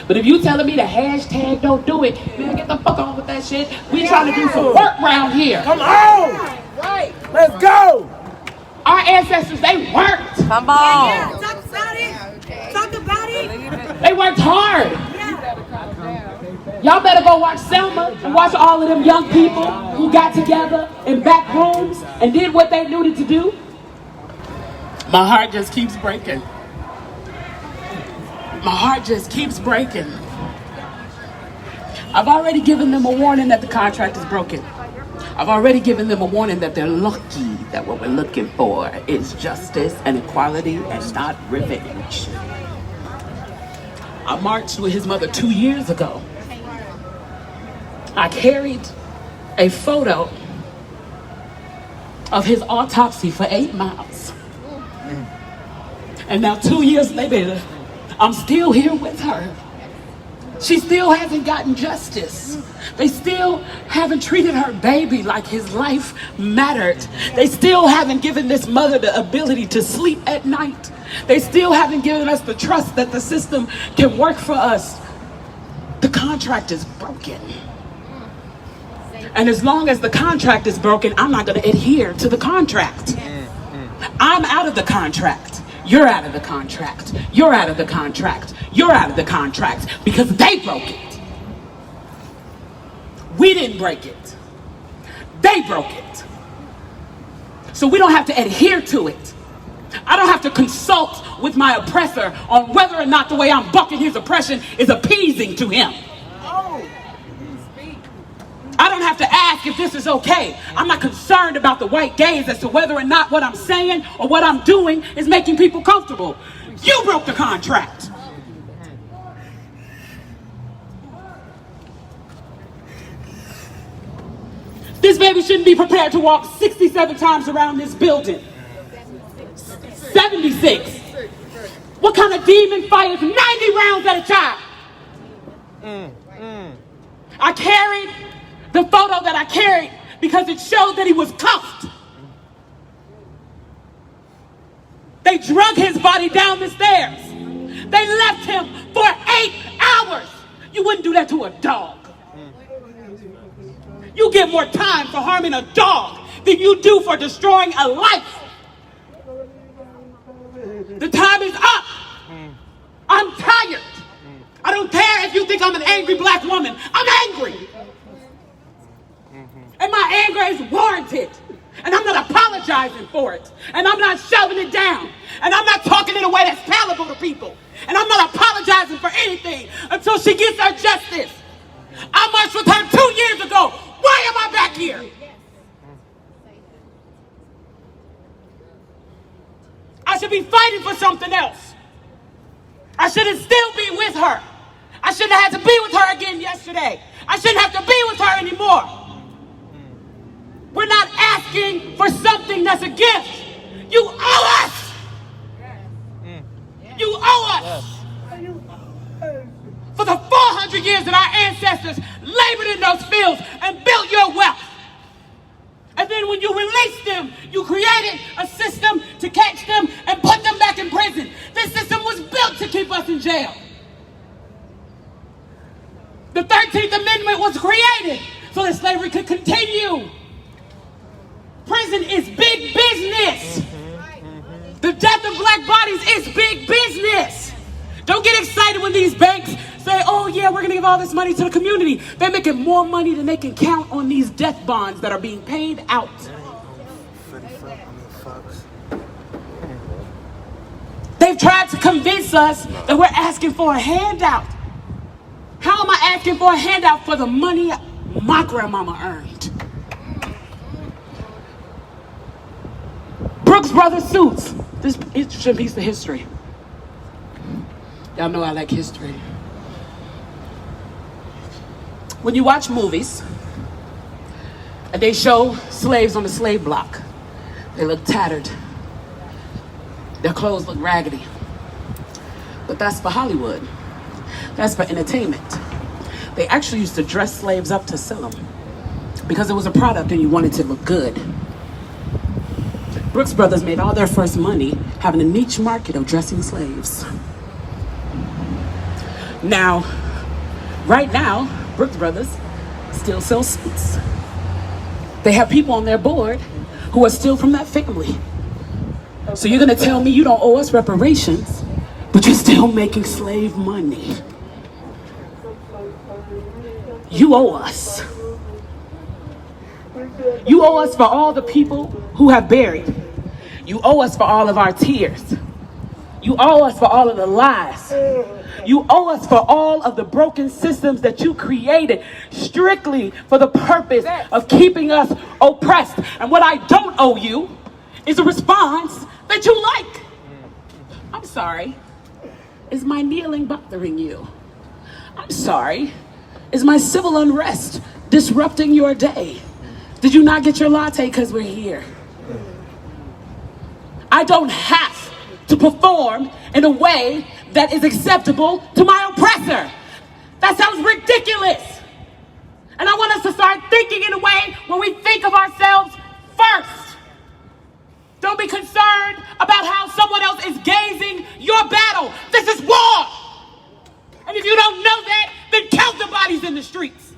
But if you telling me the hashtag don't do it, man, get the fuck on with that shit. We trying to do some work around here. Come on! Right. Let's go! Our ancestors, they worked. Come on. Yeah, talk about it. Talk about it. They worked hard. Y'all better go watch Selma and watch all of them young people who got together in back rooms and did what they needed to do. My heart just keeps breaking. My heart just keeps breaking. I've already given them a warning that the contract is broken. I've already given them a warning that they're lucky that what we're looking for is justice and equality and not revenge. I marched with his mother 2 years ago. I carried a photo of his autopsy for 8 miles. And now 2 years later, I'm still here with her. She still hasn't gotten justice. They still haven't treated her baby like his life mattered. They still haven't given this mother the ability to sleep at night. They still haven't given us the trust that the system can work for us. The contract is broken. And as long as the contract is broken, I'm not going to adhere to the contract. I'm out of the contract. You're out of the contract. You're out of the contract. You're out of the contract because they broke it. We didn't break it. They broke it. So we don't have to adhere to it. I don't have to consult with my oppressor on whether or not the way I'm bucking his oppression is appeasing to him. I don't have to ask if this is okay. I'm not concerned about the white gaze as to whether or not what I'm saying or what I'm doing is making people comfortable. You broke the contract. This baby shouldn't be prepared to walk 67 times around this building. 76. What kind of demon fires 90 rounds at a time? I carried the photo that I carried because it showed that he was cuffed. They drug his body down the stairs. They left him for 8 hours. You wouldn't do that to a dog. You get more time for harming a dog than you do for destroying a life. The time is up. I'm tired. I don't care if you think I'm an angry black woman. I'm angry. And my anger is warranted. And I'm not apologizing for it. And I'm not shoving it down. And I'm not talking in a way that's palatable to people. And I'm not apologizing for anything until she gets her justice. I marched with her 2 years ago. Why am I back here? I should be fighting for something else. I shouldn't still be with her. I shouldn't have had to be with her again yesterday. I shouldn't have to be with her anymore. We're not asking for something that's a gift. You owe us. You owe us. For the 400 years that our ancestors labored in those fields and built your wealth. And then when you released them, you created a system to catch them and put them back in prison. This system was built to keep us in jail. The 13th Amendment was created so that slavery could continue. Prison is big business. The death of black bodies is big business. Don't get excited when these banks say, oh yeah, we're gonna give all this money to the community. They're making more money than they can count on these death bonds that are being paid out. They've tried to convince us that we're asking for a handout. How am I asking for a handout for the money my grandmama earned? Brooks Brothers suits. This is a piece of history. Y'all know I like history. When you watch movies and they show slaves on the slave block, they look tattered. Their clothes look raggedy. But that's for Hollywood. That's for entertainment. They actually used to dress slaves up to sell them because it was a product and you wanted to look good. Brooks Brothers made all their first money having a niche market of dressing slaves. Now, right now, Brooks Brothers still sells suits. They have people on their board who are still from that family. So you're gonna tell me you don't owe us reparations, but you're still making slave money. You owe us. You owe us for all the people who have buried. You owe us for all of our tears. You owe us for all of the lies. You owe us for all of the broken systems that you created strictly for the purpose of keeping us oppressed. And what I don't owe you is a response that you like. I'm sorry. Is my kneeling bothering you? I'm sorry. Is my civil unrest disrupting your day? Did you not get your latte because we're here? I don't have to perform in a way that is acceptable to my oppressor. That sounds ridiculous. And I want us to start thinking in a way when we think of ourselves first. Don't be concerned about how someone else is gazing your battle. This is war. And if you don't know that, then count the bodies in the streets.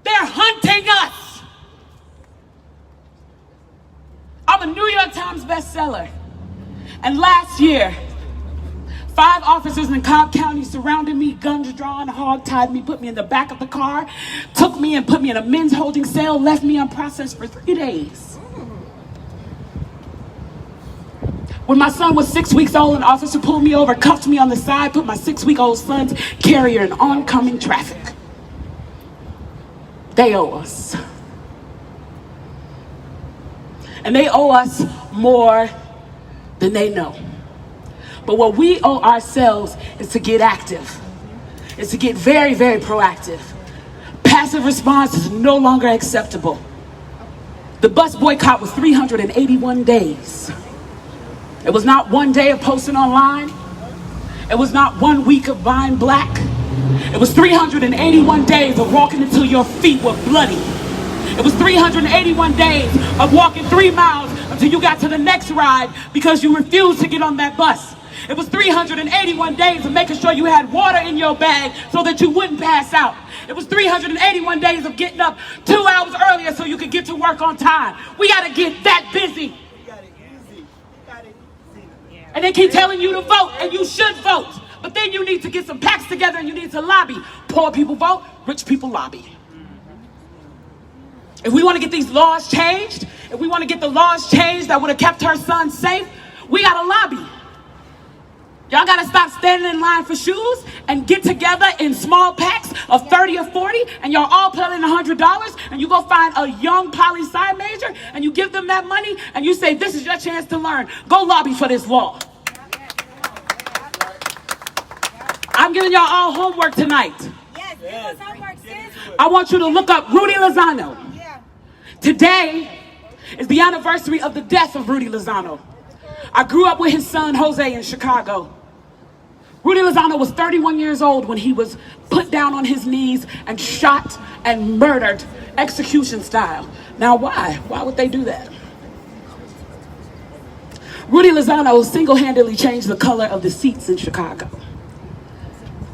They're hunting us. I'm a New York Times bestseller. And last year, 5 officers in Cobb County surrounded me, guns drawn, hog-tied me, put me in the back of the car, took me and put me in a men's holding cell, left me unprocessed for 3 days. When my son was 6 weeks old, an officer pulled me over, cuffed me on the side, put my 6-week-old son's carrier in oncoming traffic. They owe us. And they owe us more than they know. But what we owe ourselves is to get active, is to get very, very proactive. Passive response is no longer acceptable. The bus boycott was 381 days. It was not 1 day of posting online. It was not 1 week of buying black. It was 381 days of walking until your feet were bloody. It was 381 days of walking 3 miles until you got to the next ride because you refused to get on that bus. It was 381 days of making sure you had water in your bag so that you wouldn't pass out. It was 381 days of getting up 2 hours earlier so you could get to work on time. We got to get that busy. And they keep telling you to vote, and you should vote. But then you need to get some packs together and you need to lobby. Poor people vote, rich people lobby. If we want to get these laws changed, if we want to get the laws changed that would have kept her son safe, we got to lobby. Y'all got to stop standing in line for shoes and get together in small packs of 30 or 40, and y'all all put in $100, and you go find a young poli-sci major, and you give them that money, and you say, this is your chance to learn. Go lobby for this law. I'm giving y'all all homework tonight. Yes, give us homework, sis. I want you to look up Rudy Lozano. Yeah. Today is the anniversary of the death of Rudy Lozano. I grew up with his son, Jose, in Chicago. Rudy Lozano was 31 years old when he was put down on his knees and shot and murdered execution style. Now, why? Why would they do that? Rudy Lozano single-handedly changed the color of the seats in Chicago.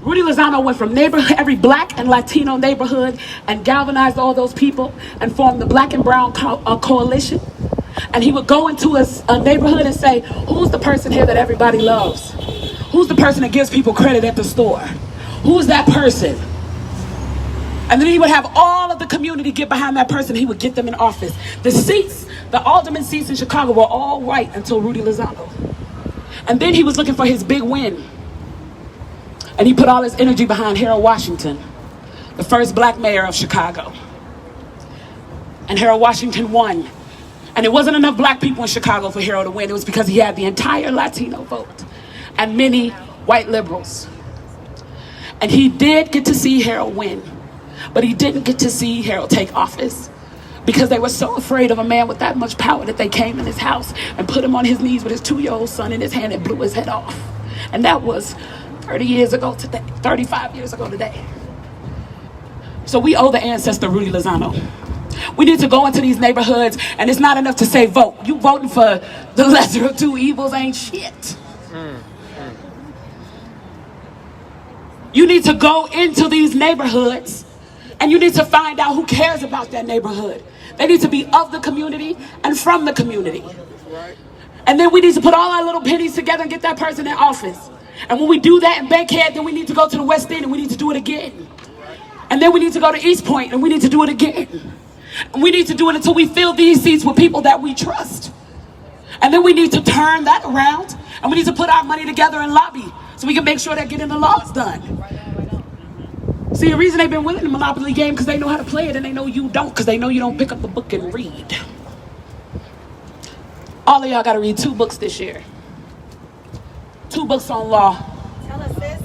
Rudy Lozano went from every black and Latino neighborhood and galvanized all those people and formed the Black and Brown Coalition. And he would go into a neighborhood and say, who's the person here that everybody loves? Who's the person that gives people credit at the store? Who's that person? And then he would have all of the community get behind that person. He would get them in office. The seats, the alderman seats in Chicago were all white until Rudy Lozano. And then he was looking for his big win. And he put all his energy behind Harold Washington, the first black mayor of Chicago. And Harold Washington won. And it wasn't enough black people in Chicago for Harold to win. It was because he had the entire Latino vote and many white liberals. And he did get to see Harold win, but he didn't get to see Harold take office because they were so afraid of a man with that much power that they came in his house and put him on his knees with his 2-year-old son in his hand and blew his head off. And that was 30 years ago today, 35 years ago today. So we owe the ancestor Rudy Lozano. We need to go into these neighborhoods, and it's not enough to say vote. You voting for the lesser of two evils ain't shit. You need to go into these neighborhoods and you need to find out who cares about that neighborhood. They need to be of the community and from the community. And then we need to put all our little pennies together and get that person in office. And when we do that in Bankhead, then we need to go to the West End and we need to do it again. And then we need to go to East Point and we need to do it again. And we need to do it until we fill these seats with people that we trust. And then we need to turn that around and we need to put our money together and lobby so we can make sure that getting the laws done. See, the reason they've been winning the Monopoly game because they know how to play it and they know you don't, because they know you don't pick up the book and read. All of y'all got to read 2 books this year. 2 books on law. Tell us, sis.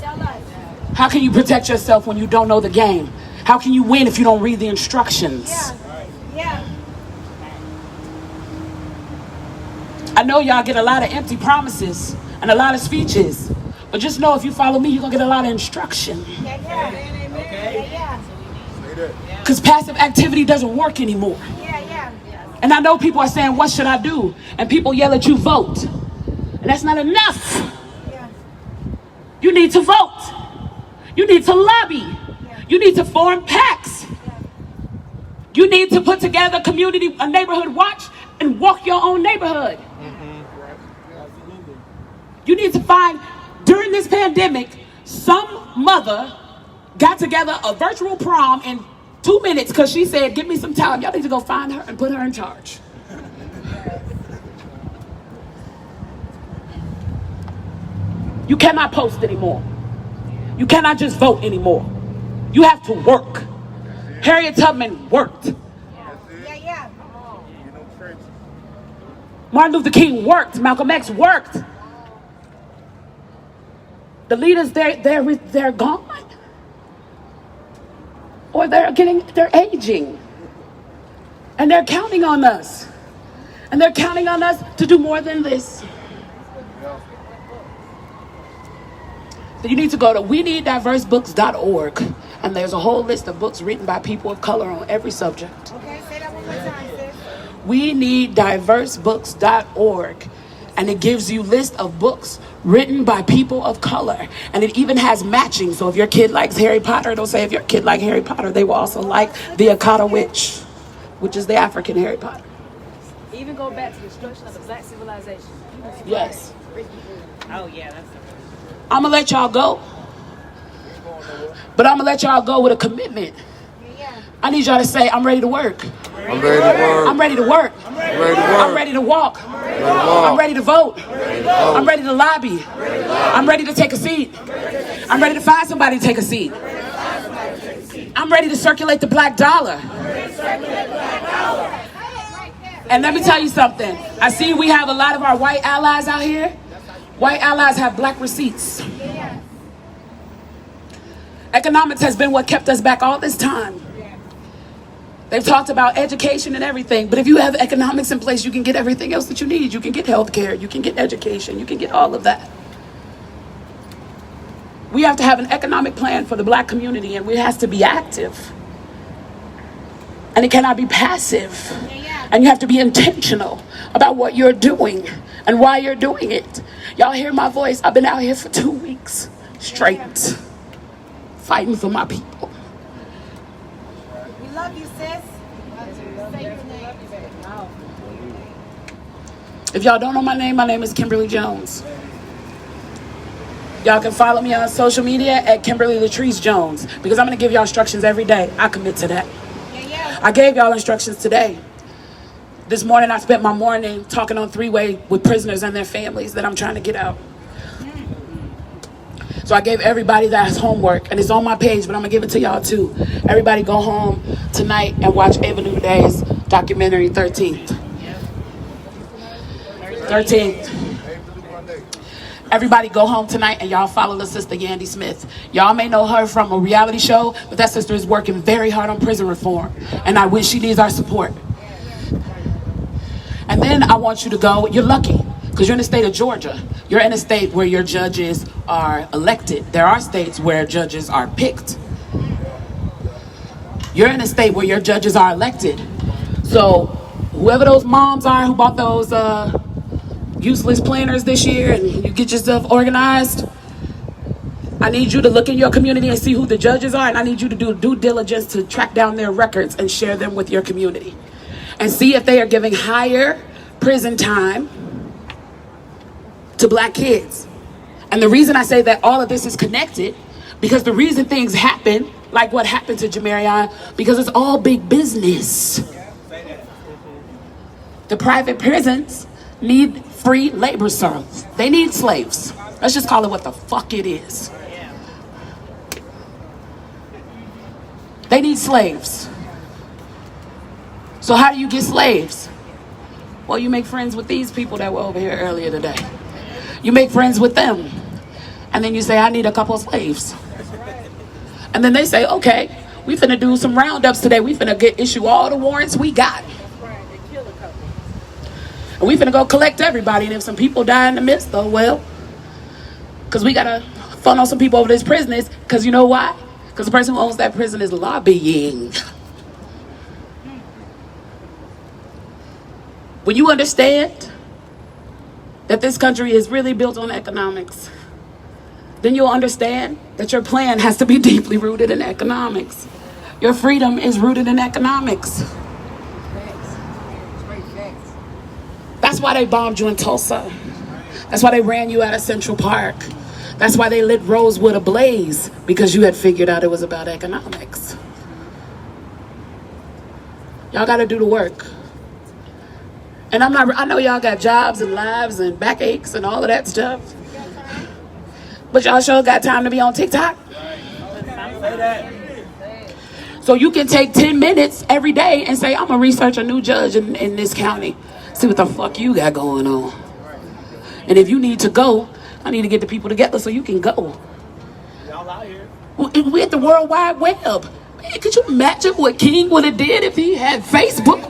Tell us. How can you protect yourself when you don't know the game? How can you win if you don't read the instructions? Yeah. I know y'all get a lot of empty promises and a lot of speeches, but just know if you follow me, you're going to get a lot of instruction. Yeah. Because passive activity doesn't work anymore. Yeah. And I know people are saying, what should I do? And people yell at you, vote. And that's not enough. Yeah. You need to vote. You need to lobby. You need to form PACs. You need to put together a neighborhood watch and walk your own neighborhood. You need to find, during this pandemic, some mother got together a virtual prom in 2 minutes because she said, give me some time. Y'all need to go find her and put her in charge. You cannot post anymore. You cannot just vote anymore. You have to work. Harriet Tubman worked. Yeah. Martin Luther King worked. Malcolm X worked. The leaders, they're gone. Or they're aging. And they're counting on us. And they're counting on us to do more than this. So you need to go to weneeddiversebooks.org. And there's a whole list of books written by people of color on every subject. Okay, say that one more time, sis. weneeddiversebooks.org. And it gives you list of books written by people of color. And it even has matching. So if your kid likes Harry Potter, it'll say if your kid likes Harry Potter, they will also like the Akata Witch, which is the African Harry Potter. Even go back to the destruction of the black civilization. Yes. Oh yeah, that's I'm going to let y'all go. But I'm going to let y'all go with a commitment. I need y'all to say, I'm ready to work. I'm ready to work. I'm ready to work. I'm ready to work. I'm ready to walk. I'm ready to vote. I'm ready to lobby. I'm ready to take a seat. I'm ready to find somebody to take a seat. I'm ready to circulate the black dollar. And let me tell you something. I see we have a lot of our white allies out here. White allies have black receipts. Economics has been what kept us back all this time. They've talked about education and everything, but if you have economics in place, you can get everything else that you need. You can get health care, you can get education, you can get all of that. We have to have an economic plan for the black community, and it has to be active. And it cannot be passive. And you have to be intentional about what you're doing and why you're doing it. Y'all hear my voice? I've been out here for 2 weeks straight, fighting for my people. We love you, sis. If y'all don't know my name is Kimberly Jones. Y'all can follow me on social media at Kimberly Latrice Jones, because I'm going to give y'all instructions every day. I commit to that. I gave y'all instructions today. This morning I spent my morning talking on 3-way with prisoners and their families that I'm trying to get out. So I gave everybody that homework, and it's on my page, but I'm going to give it to y'all too. Everybody go home tonight and watch Ava Duvernay's documentary 13th. Everybody go home tonight and y'all follow the sister Yandy Smith. Y'all may know her from a reality show, but that sister is working very hard on prison reform, and I wish she needs our support. And then I want you to go, you're lucky, because you're in the state of Georgia. You're in a state where your judges are elected. There are states where judges are picked. You're in a state where your judges are elected. So whoever those moms are who bought those useless planners this year, and you get yourself organized, I need you to look in your community and see who the judges are, and I need you to do due diligence to track down their records and share them with your community. And see if they are giving higher prison time to black kids. And the reason I say that all of this is connected, because the reason things happen, like what happened to Jamarion, because it's all big business. The private prisons need free labor service. They need slaves. Let's just call it what the fuck it is. They need slaves. So how do you get slaves? Well, you make friends with these people that were over here earlier today. You make friends with them. And then you say, I need a couple of slaves. And then they say, okay, we finna do some roundups today. We finna issue all the warrants we got. And we finna go collect everybody. And if some people die in the midst, oh well. Because we gotta funnel some people over to this prison. Because you know why? Because the person who owns that prison is lobbying. When you understand that this country is really built on economics, then you'll understand that your plan has to be deeply rooted in economics. Your freedom is rooted in economics. That's why they bombed you in Tulsa. That's why they ran you out of Central Park. That's why they lit Rosewood ablaze, because you had figured out it was about economics. Y'all gotta do the work. And I know y'all got jobs and lives and backaches and all of that stuff. But y'all sure got time to be on TikTok. So you can take 10 minutes every day and say, I'm gonna research a new judge in this county. See what the fuck you got going on. And if you need to go, I need to get the people together so you can go. Y'all out here. We're at the World Wide Web. Man, could you imagine what King would have did if he had Facebook?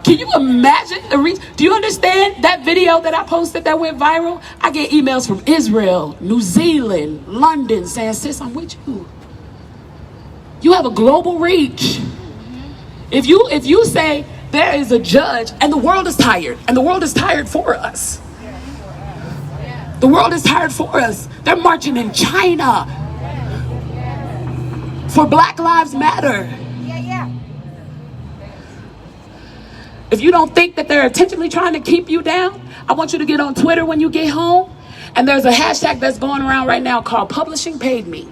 Can you imagine the reach? Do you understand that video that I posted that went viral? I get emails from Israel, New Zealand, London saying, sis, I'm with you. You have a global reach. If you say there is a judge, and the world is tired, and the world is tired for us. The world is tired for us. They're marching in China for Black Lives Matter. If you don't think that they're intentionally trying to keep you down, I want you to get on Twitter when you get home. And there's a hashtag that's going around right now called Publishing Paid Me.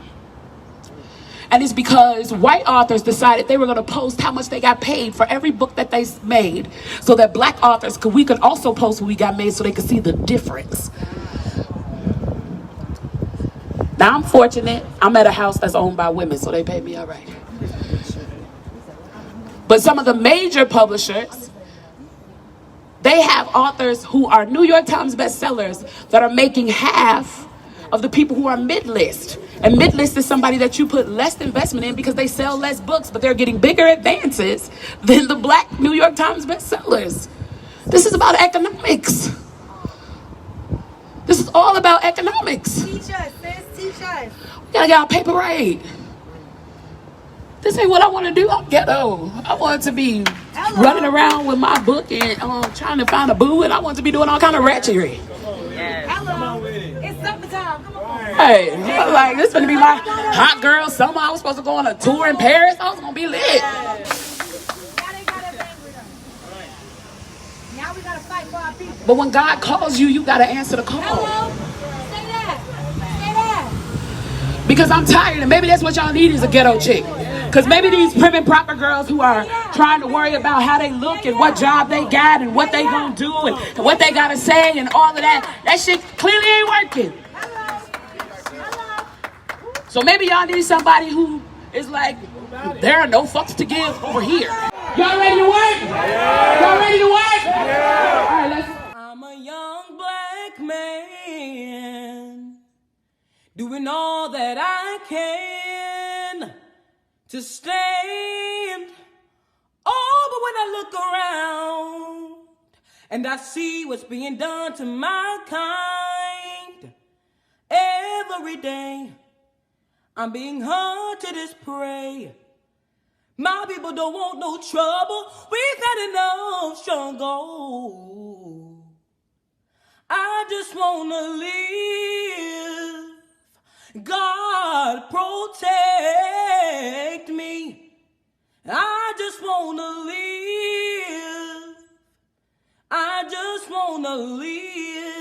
And it's because white authors decided they were going to post how much they got paid for every book that they made, so that black authors we could also post what we got made so they could see the difference. Now I'm fortunate. I'm at a house that's owned by women, so they pay me all right. But some of the major publishers, they have authors who are New York Times bestsellers that are making half of the people who are mid-list. And mid-list is somebody that you put less investment in because they sell less books, but they're getting bigger advances than the black New York Times bestsellers. This is about economics. This is all about economics. Teach us, sis, teach us. We gotta get our paper right. This ain't what I want to do. I'm ghetto. I want to be running around with my book and trying to find a boo, and I want to be doing all kind of ratchery. Hello. It's summertime. Come on. Hey, like this is gonna be my hot girl summer. I was supposed to go on a tour in Paris. I was gonna be lit. Now they got us angry though. Now we gotta fight for our people. But when God calls you, you gotta answer the call. Hello. Say that. Say that. Because I'm tired, and maybe that's what y'all need is a ghetto chick. Because maybe these prim and proper girls who are trying to worry about how they look and what job they got and what they gonna do and what they gotta say and all of that shit clearly ain't working. So maybe y'all need somebody who is like, there are no fucks to give over here. Y'all ready to work? Y'all ready to work? All right, let's. I'm a young black man doing all that I can to stand. Oh, but when I look around and I see what's being done to my kind, every day I'm being hunted as prey. My people don't want no trouble. We've had enough struggle. I just wanna live God protect me. I just wanna live. I just wanna live.